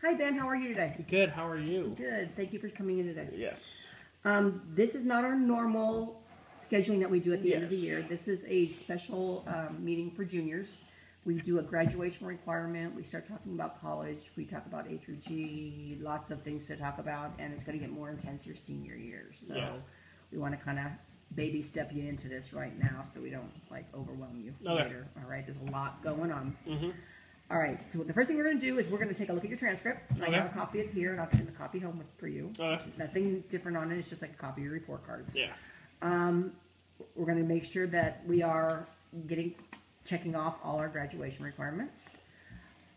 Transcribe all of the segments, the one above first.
Hi, Ben. How are you today? Good. How are you? Good. Thank you for coming in today. Yes. This is not our normal scheduling that we do at the end of the year. This is a special meeting for juniors. We do a graduation requirement. We start talking about college. We talk about A through G, lots of things to talk about, and it's going to get more intense your senior year. So we want to kind of baby step you into this right now so we don't like overwhelm you later. All right, there's a lot going on. All right, so the first thing we're going to do is we're going to take a look at your transcript. I have a copy of it here, and I'll send a copy home for you. Nothing different on it. It's just like a copy of your report cards. Yeah. We're going to make sure that we are checking off all our graduation requirements.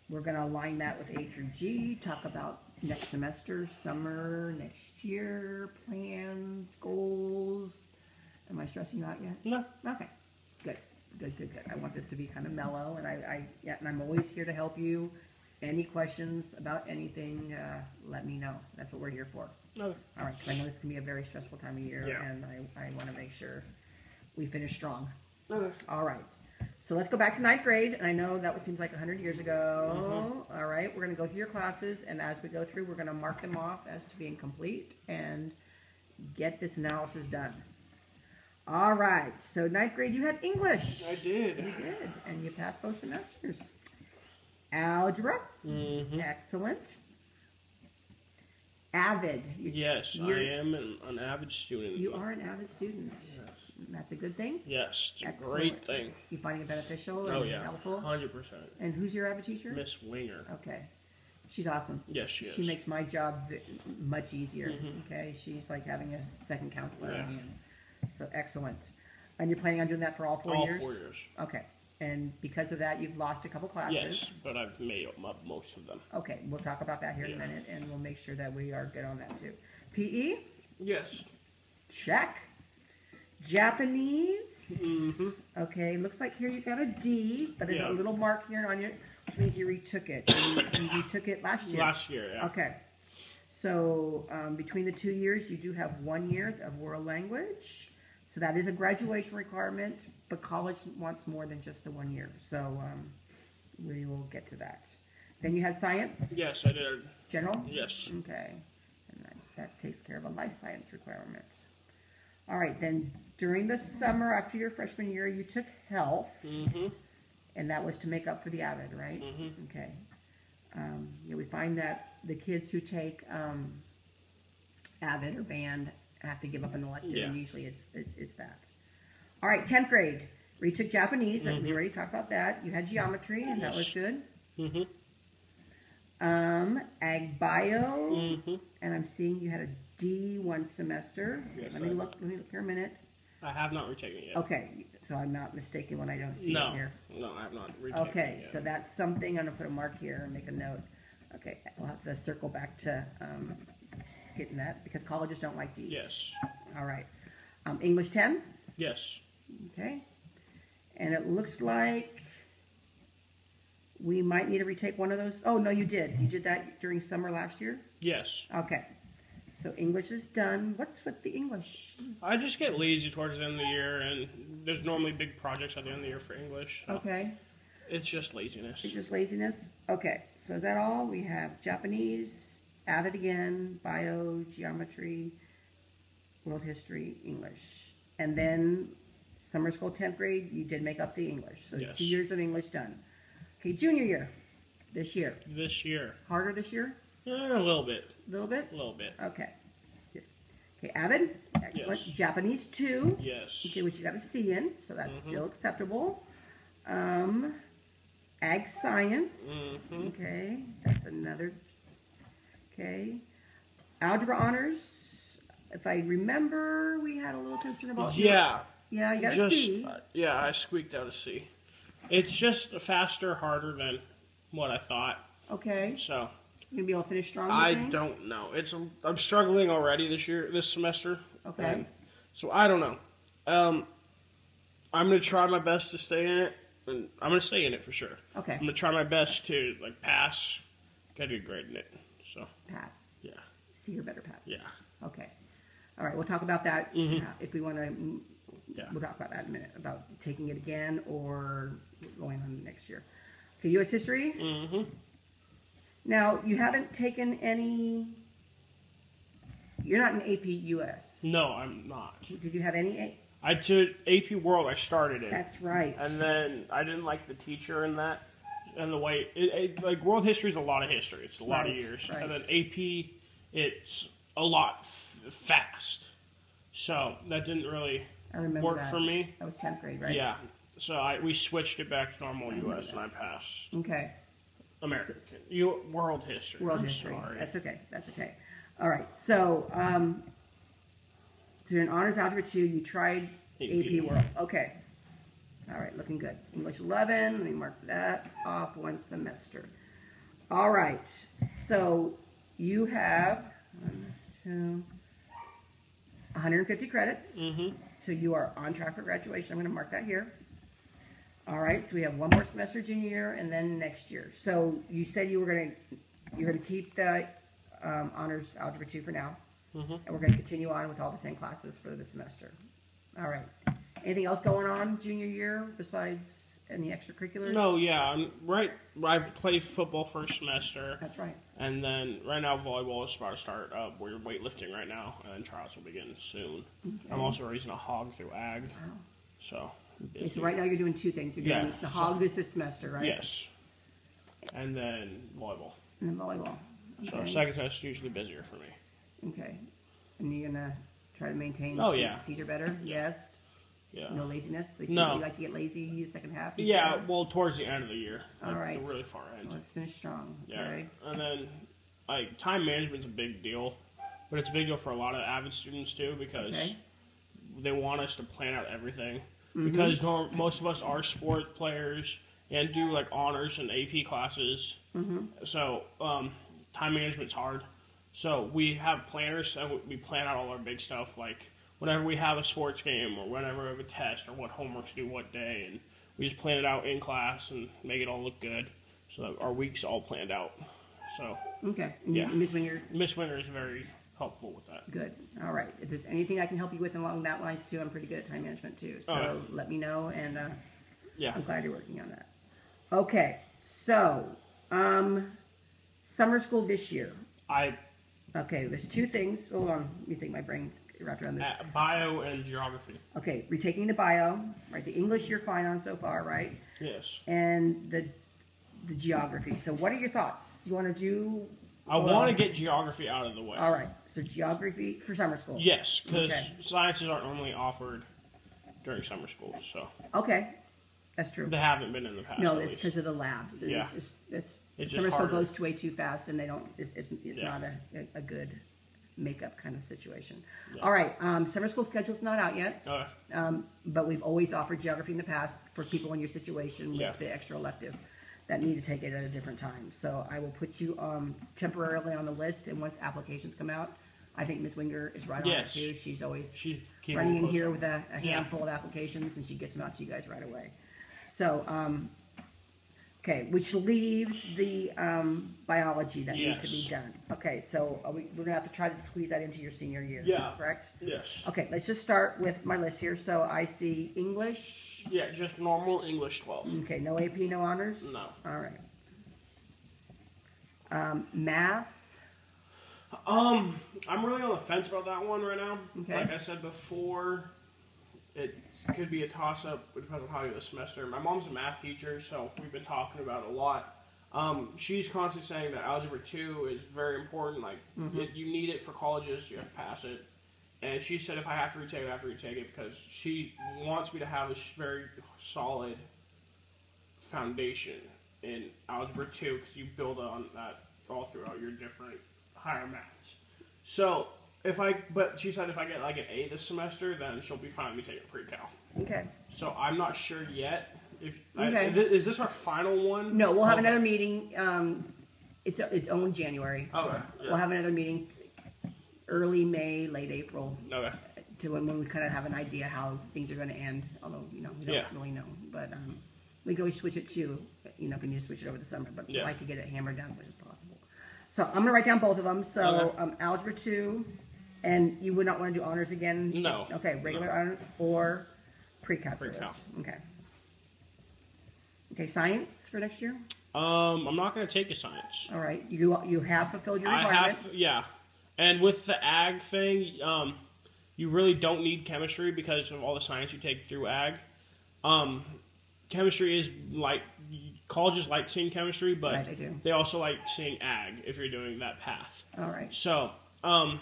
We're going to align that with A through G, talk about next semester, summer, next year, plans, goals. Am I stressing you out yet? No. Okay. Good. Good. I want this to be kind of mellow, and and I'm always here to help you. Any questions about anything, let me know. That's what we're here for. Okay. All right, because I know this can be a very stressful time of year, and I want to make sure we finish strong. Okay. All right. So let's go back to 9th grade, and I know that seems like 100 years ago. All right, we're going to go through your classes, and as we go through, we're going to mark them off as to being complete and get this analysis done. All right, so 9th grade, you had English. I did. You did, and you passed both semesters. Algebra, excellent. Avid. Yes, I am an avid student. You are an avid student. Yes. That's a good thing? Yes, it's a great thing. You finding it beneficial and helpful? 100%. And who's your avid teacher? Miss Winger. Okay. She's awesome. Yes, she is. She makes my job much easier. Okay, she's like having a second counselor. Yeah. So excellent. And you're planning on doing that for all 4 years? All 4 years. Okay. And because of that, you've lost a couple classes. Yes, but I've made up most of them. Okay, we'll talk about that here in a minute, and we'll make sure that we are good on that too. PE? Yes. Check. Japanese? Okay, looks like here you got a D, but there's a little mark here on your, which means you retook it. You retook it last year. Last year, yeah. Okay. So between the 2 years, you do have 1 year of world language. So that is a graduation requirement, but college wants more than just the 1 year. So we will get to that. Then you had science? Yes, I did. General? Yes. Okay. And that takes care of a life science requirement. All right, then during the summer after your freshman year, you took health. And that was to make up for the AVID, right? Okay. We find that the kids who take AVID or band have to give up an elective, and usually it's that. All right, 10th grade. We took Japanese, and we already talked about that. You had geometry, and that was good. Ag bio, and I'm seeing you had a D one semester. Yes, Let me look here a minute. I have not retaken it yet. Okay, so I'm not mistaken when I don't see it here. No, I have not retaken it yet. So that's something. I'm going to put a mark here and make a note. Okay, we'll have to circle back to getting that, because colleges don't like D's. Yes. All right. English 10? Yes. Okay. And it looks like we might need to retake one of those. Oh, no, you did. You did that during summer last year? Yes. Okay. So English is done. What's with the English? I just get lazy towards the end of the year, and there's normally big projects at the end of the year for English. So okay. It's just laziness. It's just laziness? Okay. So is that all? We have Japanese, added again, bio, geometry, world history, English. And then summer school 10th grade, you did make up the English. So 2 years of English done. Okay, junior year. This year. This year. Harder this year? A little bit. A little bit? A little bit. Okay. Yes. Okay, avid. Excellent. Yes. Japanese 2. Yes. Okay, which you got a C in, so that's still acceptable. Ag science. Okay, that's another. Okay. Algebra honors. If I remember, we had a little concern about. Yeah. Yeah, you got a C. Yeah, I squeaked out a C. It's just faster, harder than what I thought. Okay. So. You gonna be able to finish strong? I don't know. I'm struggling already this semester. Okay. So I don't know. I'm gonna try my best to stay in it, and I'm gonna stay in it for sure. Okay. I'm gonna try my best to pass, get a good grade in it. So. Pass. Yeah. C or better pass. Yeah. Okay. All right. We'll talk about that if we want to. Yeah. We'll talk about that in a minute, about taking it again or going on next year. Okay, U.S. history? Now, you haven't taken any... You're not an AP US. No, I'm not. Did you have any... I took AP World. I started it. That's right. And then I didn't like the teacher in that, and the way like world history is a lot of history. It's a lot of years, and then AP, it's a lot fast. So that didn't really work for me. That was 10th grade, right? Yeah. So we switched it back to normal US, and I passed. Okay. American. World history. World history. Sorry. That's okay. That's okay. All right. So, so in Honors Algebra 2, you tried AP World. Okay. All right. Looking good. English 11. Let me mark that off 1 semester. All right. So you have 150 credits. So you are on track for graduation. I'm going to mark that here. All right. So we have 1 more semester junior year, and then next year. So you said you're going to keep the Honors Algebra 2 for now. And we're going to continue on with all the same classes for the semester. All right. Anything else going on junior year besides any extracurriculars? No, yeah. I play football first semester. That's right. And then right now volleyball is about to start. We're weightlifting right now, and then trials will begin soon. Okay. I'm also raising a hog through ag. Wow. So. Okay, so right now you're doing 2 things. You're doing the hog this semester, right? Yes. And then volleyball. And then volleyball. Okay. So second semester is usually busier for me. Okay. And you're going to try to maintain seizure better? Yes. Yeah. No laziness? No. You like to get lazy in the second half? Yeah, well, towards the end of the year. All right. The really far end. Let's finish strong. Yeah. Okay. And then, time management's a big deal. But it's a big deal for a lot of avid students, too, because they want us to plan out everything. Because most of us are sports players and do, honors and AP classes. So, time management's hard. So we have planners, and we plan out all our big stuff, like whenever we have a sports game or whenever we have a test or what homeworks to do what day, and we just plan it out in class and make it all look good so that our week's all planned out. So okay. Yeah. Miss Winger? Miss Winger is very helpful with that. Good. All right. If there's anything I can help you with along that lines, too, I'm pretty good at time management, too. So let me know, and I'm glad you're working on that. Okay. So, summer school this year. Okay, there's 2 things. Hold on. Let me think. My brain's wrapped around this. Bio and geography. Okay, retaking the bio. Right. The English you're fine on so far, right? Yes. And the geography. So what are your thoughts? Do you want to do... I want to get geography out of the way. All right. So geography for summer school. Yes, because sciences aren't normally offered during summer school. So. Okay. That's true. They haven't been in the past. No, it's because of the labs. Summer school goes way too fast, and they don't. It's not a good makeup kind of situation. Yeah. All right, summer school schedule's not out yet. But we've always offered geography in the past for people in your situation with the extra elective that need to take it at a different time. So I will put you temporarily on the list, and once applications come out, I think Ms. Winger is right on it too. She's always running in here with a handful of applications, and she gets them out to you guys right away. So, okay, which leaves the biology that needs to be done. Okay, so we're going to have to try to squeeze that into your senior year, correct? Yes. Okay, let's just start with my list here. So I see English. Yeah, just normal English 12. Okay, no AP, no honors? No. All right. Math? I'm really on the fence about that one right now. Okay. Like I said before, it could be a toss-up. It depends on how you do the semester. My mom's a math teacher, so we've been talking about it a lot. She's constantly saying that Algebra 2 is very important. Like, you need it for colleges. You have to pass it. And she said if I have to retake it, I have to retake it because she wants me to have this very solid foundation in Algebra 2 because you build on that all throughout your different higher maths. So, but she said if I get like an A this semester, then she'll be fine with me taking pre-cal. Okay. So I'm not sure yet. Is this our final one? No, we'll have another meeting. It's only January. Okay. Yeah. We'll have another meeting early May, late April. Okay. To when we kind of have an idea how things are going to end. Although we don't really know, but we can always switch it to if we need to switch it over the summer. But we'd like to get it hammered down as much as possible. So I'm going to write down both of them. So Algebra 2, and you would not want to do honors again? No. Okay, regular honors or pre-calculus? Pre-cal. Okay. Okay, science for next year? I'm not going to take a science. All right. You have fulfilled your requirement? Yeah. And with the ag thing, you really don't need chemistry because of all the science you take through ag. Chemistry is like, colleges like seeing chemistry, but right, they also like seeing ag if you're doing that path. All right. So, I'm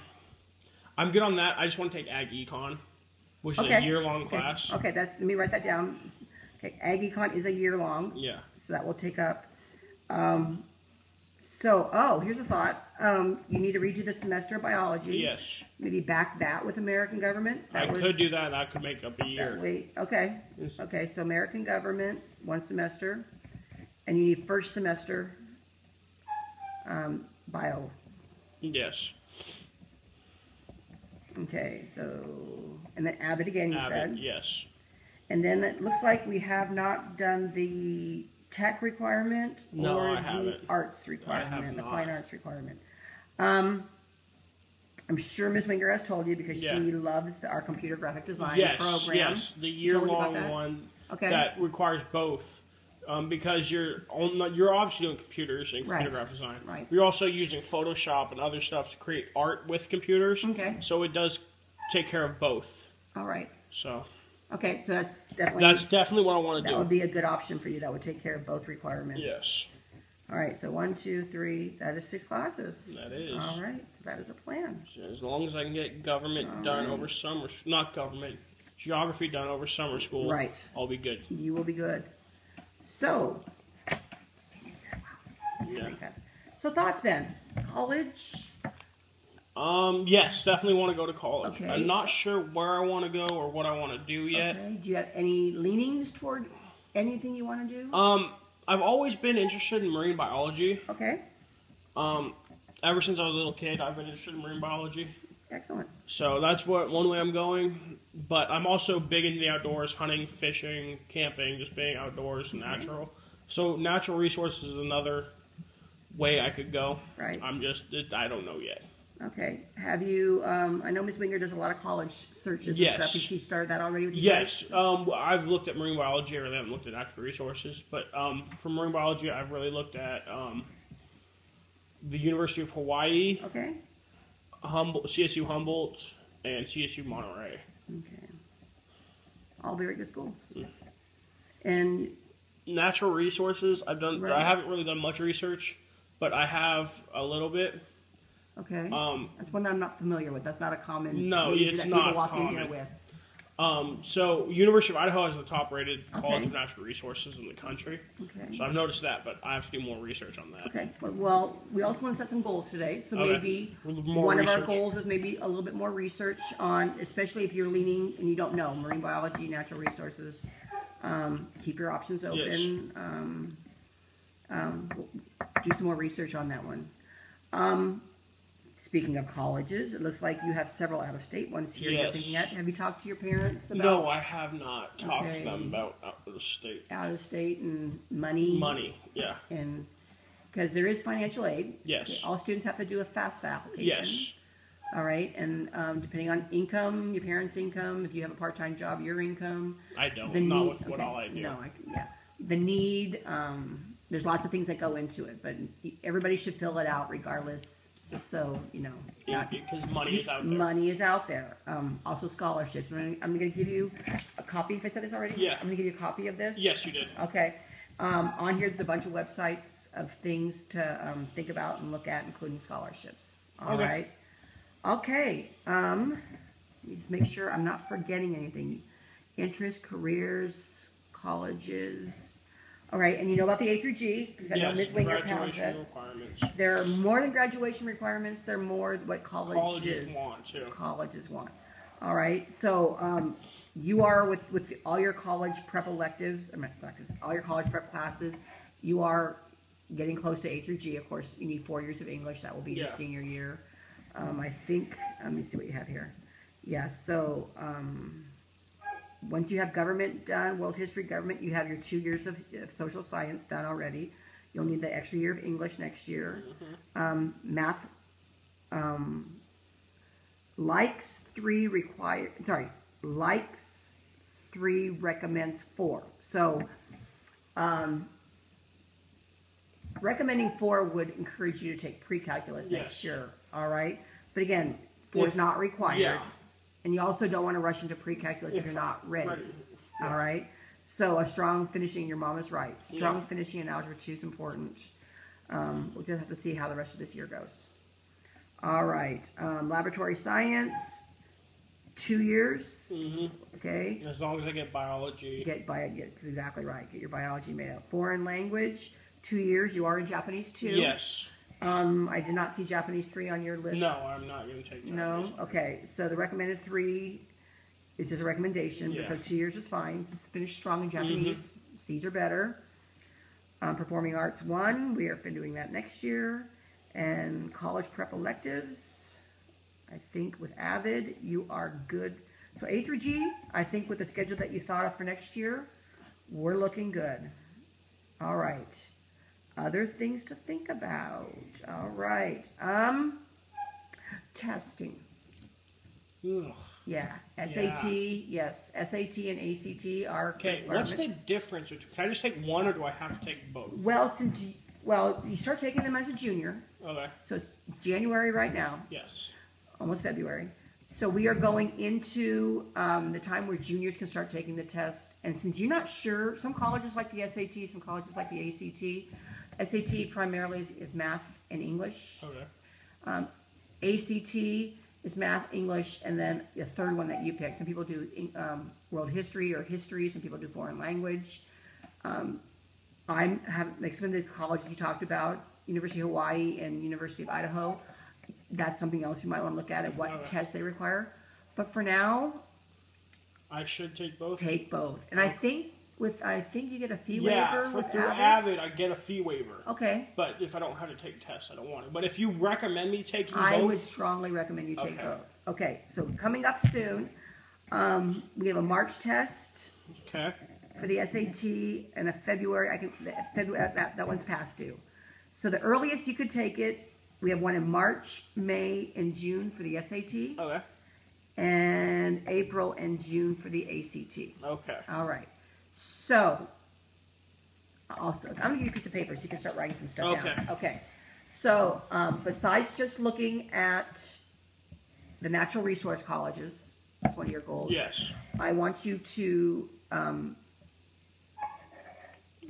good on that. I just want to take ag econ, which is a year-long class. Okay, let me write that down. Okay, ag econ is a year-long. Yeah. So that will take up. Here's a thought. You need to redo the semester of biology. Yes. Maybe back that with American government. I could do that. That could make up a year. Okay. Okay, so American government, 1 semester. And you need first semester bio. Yes. Okay, so, and then Abbott again, you said? Yes. And then it looks like we have not done the tech requirement or the arts requirement, the fine arts requirement. I'm sure Ms. Winger has told you because she loves our computer graphic design program. Yes, the year-long one that requires both. Because you're obviously doing computers and computer graphic design. Right. You're also using Photoshop and other stuff to create art with computers. Okay. So it does take care of both. All right. So. Okay, so that's definitely what I want to do. That would be a good option for you. That would take care of both requirements. Yes. All right. So 1, 2, 3. That is 6 classes. That is. All right. So that is a plan. As long as I can get government done over summer, not government, geography done over summer school. Right. I'll be good. You will be good. So, So thoughts, Ben? College? Yes, definitely want to go to college. Okay. I'm not sure where I want to go or what I want to do yet. Okay. Do you have any leanings toward anything you want to do? I've always been interested in marine biology. Okay. Ever since I was a little kid, I've been interested in marine biology. Excellent. So that's one way I'm going. But I'm also big into the outdoors, hunting, fishing, camping, just being outdoors and natural. So natural resources is another way I could go. Right. I don't know yet. Okay. Have you, I know Ms. Winger does a lot of college searches and stuff. Has she started that already with you guys? I've looked at marine biology. I really haven't looked at natural resources. But for marine biology, I've really looked at the University of Hawaii. Okay. CSU Humboldt, and CSU Monterey. Okay. All very good schools. And natural resources, I haven't really done much research, but I have a little bit. Okay. That's one I'm not familiar with. That's not a common. No, it's not common. So University of Idaho is the top-rated college of natural resources in the country. Okay. So I've noticed that, but I have to do more research on that. Okay. Well, we also want to set some goals today. So maybe one of our goals is maybe a little bit more research on, especially if you're leaning and you don't know, marine biology, natural resources. Keep your options open. Yes. Do some more research on that one. Speaking of colleges, it looks like you have several out-of-state ones here. You're thinking at. Have you talked to your parents about? No, I have not talked to them about out-of-state. Out-of-state and money. Money, yeah. And because there is financial aid. Yes. Okay, all students have to do a FAFSA application. Yes. All right, and depending on income, your parents' income, if you have a part-time job, your income. I don't. Not with what all I do. No, the need. There's lots of things that go into it, but everybody should fill it out regardless. Just so you know. Yeah, because money is out there. Money is out there. Also scholarships. I'm going to give you a copy. If I said this already? Yeah. I'm going to give you a copy of this. Yes, you did. Okay. On here, there's a bunch of websites of things to think about and look at, including scholarships. All right. Okay. Let me just make sure I'm not forgetting anything. Interest, careers, colleges. All right, and you know about the A through G. I know Ms. Winger has it. There are more than graduation requirements. They're more what colleges want, too. Colleges want. All right, so you are with all your college prep electives, all your college prep classes, you are getting close to A through G. Of course, you need 4 years of English. That will be your senior year. I think, let me see what you have here. Yeah, so once you have government done, world history, government, you have your 2 years of social science done already. You'll need the extra year of English next year. Math, likes 3 recommends 4. So Recommending 4 would encourage you to take pre-calculus next year, all right? But again, 4 is not required. Yeah. And you also don't want to rush into pre-calculus if you're not ready, all right? So a strong finishing, your mom is right. Strong finishing in Algebra 2 is important. We'll just have to see how the rest of this year goes. All right, laboratory science, 2 years, okay? As long as I get biology. That's exactly right. Get your biology made up. Foreign language, 2 years. You are in Japanese 2. Yes. I did not see Japanese 3 on your list. No, I'm not going to take Japanese. No? Okay, so the recommended 3 is just a recommendation, but so 2 years is fine. Just finish strong in Japanese. C's are better. Performing arts 1, we are doing that next year. And college prep electives, I think with AVID, you are good. So A through G, I think with the schedule that you thought of for next year, we're looking good. All right. Other things to think about. All right. Testing. Ugh. Yeah. SAT, yes. SAT and ACT are okay. What's the difference? Can I just take one, or do I have to take both? Well, you start taking them as a junior. Okay. So it's January right now. Yes. Almost February. So we are going into the time where juniors can start taking the test. And since you're not sure, some colleges like the SAT, some colleges like the ACT. SAT primarily is math and English. Okay. ACT is math, English, and then the third one that you pick. Some people do world history or history. Some people do foreign language. I have like some of the colleges you talked about, University of Hawaii and University of Idaho. That's something else you might want to look at what tests they require. But for now, I should take both. Take both, and I think you get a fee waiver with through AVID. I get a fee waiver. Okay. But if I don't have to take tests, I don't want it. But if you recommend me taking both, I would strongly recommend you take both. Okay. So coming up soon, we have a March test. Okay. For the SAT and a February. That one's past due. So the earliest you could take it, we have one in March, May, and June for the SAT. Okay. And April and June for the ACT. Okay. All right. So, also, I'm going to give you a piece of paper so you can start writing some stuff down. Okay. So, besides just looking at the natural resource colleges, that's one of your goals. Yes. I want you to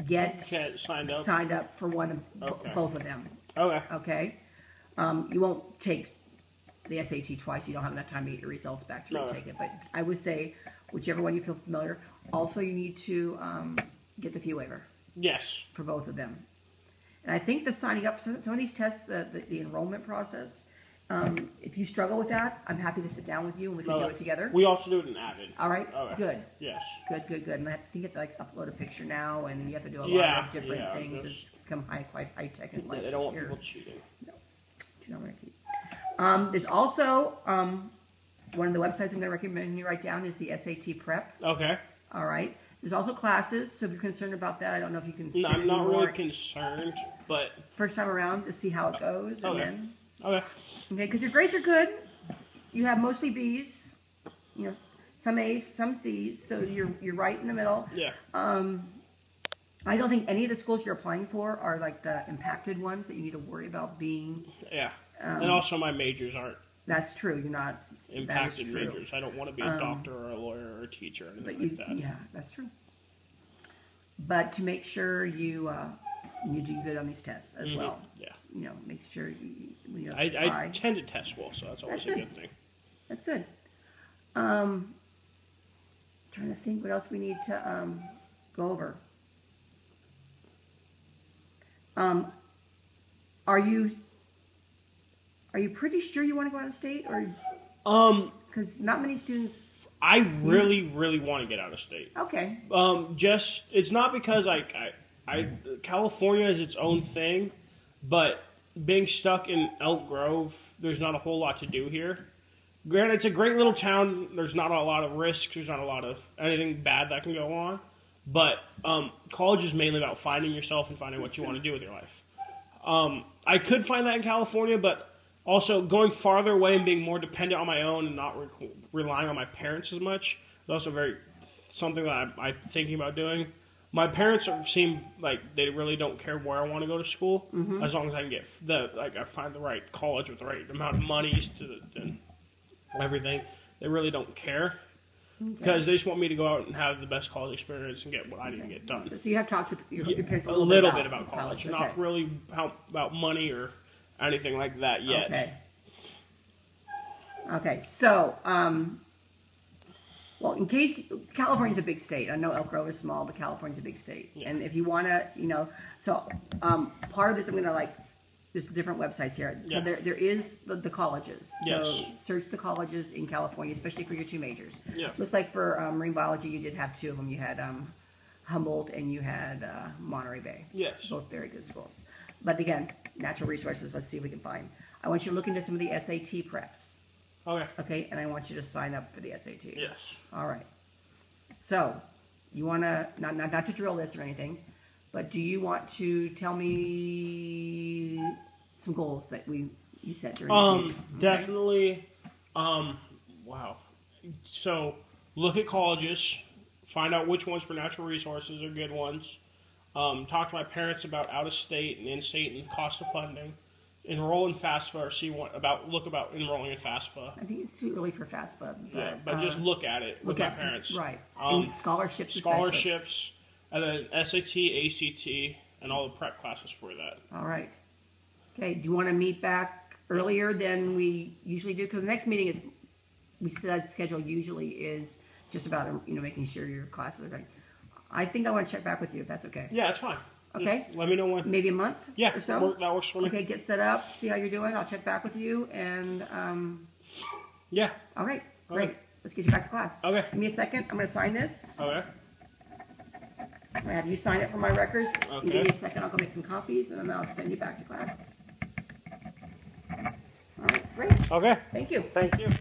get signed up for one of both of them. Okay. Okay. You won't take the SAT twice. You don't have enough time to get your results back to retake it. But I would say whichever one you feel familiar. Also, you need to get the fee waiver. Yes. For both of them. And I think the signing up, some of these tests, the enrollment process, if you struggle with that, I'm happy to sit down with you and we can do it together. We also do it in AVID. All right. Okay. Good. Yes. Good. And I think you have to like upload a picture now, and you have to do a lot of different things. It's become quite high tech and they don't want people cheating. No. Do not want to cheat. There's also one of the websites I'm going to recommend you write down is the SAT Prep. Okay. All right. There's also classes, so if you're concerned about that, I don't know if you can. No, I'm not really concerned, but first time around to see how it goes, and then. Okay. Okay, because your grades are good. You have mostly B's, you know, some A's, some C's, so you're right in the middle. Yeah. I don't think any of the schools you're applying for are like the impacted ones that you need to worry about being. Yeah. And also my majors aren't. That's true. You're not impacted majors. I don't want to be a doctor or a lawyer or a teacher or anything like that. Yeah, that's true. But to make sure you do good on these tests as well. Yeah. You know, make sure you know. I tend to test well, so that's always a good thing. That's good. Trying to think what else we need to go over. Are you pretty sure you want to go out of state, or because not many students? I really want to get out of state. Okay. Just it's not because California is its own thing, but being stuck in Elk Grove, there's not a whole lot to do here. Granted, it's a great little town. There's not a lot of risks. There's not a lot of anything bad that can go on. But college is mainly about finding yourself and finding what you want to do with your life. I could find that in California, but also going farther away and being more dependent on my own and not relying on my parents as much is also something that I'm thinking about doing. My parents seem like they really don't care where I want to go to school, as long as I can get I find the right college with the right amount of money and everything. They really don't care because they just want me to go out and have the best college experience and get what I didn't get done. So you have talked to your parents a little bit about college. Not really about money or anything like that yet. Okay. So, well, in case California's a big state, I know Elk Grove is small, but California's a big state. Yeah. And if you want to, so part of this, I'm going to there's different websites here. So there is the colleges. So search the colleges in California, especially for your 2 majors. Yeah. Looks like for marine biology, you did have 2 of them. You had Humboldt and you had Monterey Bay. Yes. Both very good schools. But again, natural resources, let's see if we can find. I want you to look into some of the SAT preps. Okay. Okay, and I want you to sign up for the SAT. Yes. All right. So, you want to, not to drill this or anything, but do you want to tell me some goals that you set during the meeting? Definitely. Wow. So, look at colleges. Find out which ones for natural resources are good ones. Talk to my parents about out-of-state and in-state and cost of funding. Enroll in FAFSA or look about enrolling in FAFSA. I think it's too early for FAFSA. But just look at it with my parents. Right. And scholarships. And then SAT, ACT, and all the prep classes for that. All right. Okay. Do you want to meet back earlier than we usually do? Because the next meeting schedule usually is just about making sure your classes are going. I think I want to check back with you if that's okay. Yeah, that's fine. Okay. Just let me know when. Maybe a month? Yeah, or so? That works for me. Okay, get set up, see how you're doing. I'll check back with you, and yeah. All right, great. Okay. Let's get you back to class. Okay. Give me a second. I'm going to sign this. Okay. I'm going to have you sign it for my records. Okay. Give me a second. I'll go make some copies, and then I'll send you back to class. All right, great. Okay. Thank you. Thank you.